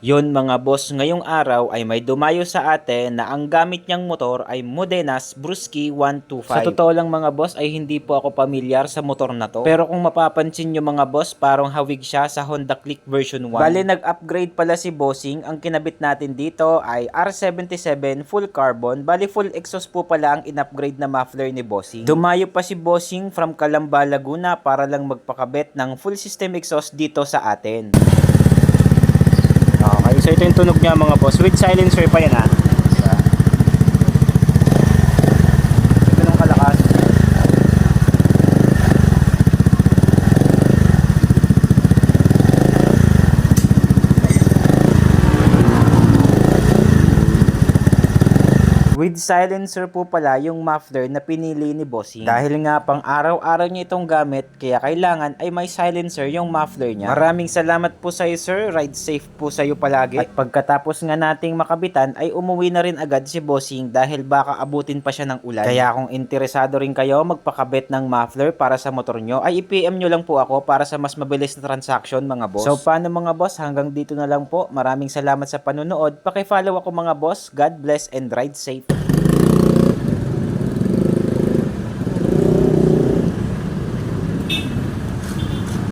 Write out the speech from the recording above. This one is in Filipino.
Yun mga boss, ngayong araw ay may dumayo sa atin na ang gamit niyang motor ay Modenas Brusky 125. Sa totoo lang mga boss ay hindi po ako pamilyar sa motor na to. Pero kung mapapansin nyo mga boss, parang hawig siya sa Honda Click version 1. Bale nag-upgrade pala si Bossing. Ang kinabit natin dito ay R77 full carbon. Bale full exhaust po pala ang in-upgrade na muffler ni Bossing. Dumayo pa si Bossing from Calamba, Laguna para lang magpakabit ng full system exhaust dito sa atin. Okay, so ito yung tunog niya mga boss. With silencer pa yan ha. Ito nung kalakas. With silencer po pala yung muffler na pinili ni Bossing. Dahil nga pang araw-araw niya itong gamit, kaya kailangan ay may silencer yung muffler niya. Maraming salamat po sa iyo sir, ride safe po sa iyo palagi. At pagkatapos nga nating makabitan ay umuwi na rin agad si Bossing dahil baka abutin pa siya ng ulan. Kaya kung interesado rin kayo magpakabit ng muffler para sa motor nyo, ay i-PM nyo lang po ako para sa mas mabilis na transaction mga boss. So paano mga boss, hanggang dito na lang po. Maraming salamat sa panonood. Paki-follow ako mga boss. God bless and ride safe.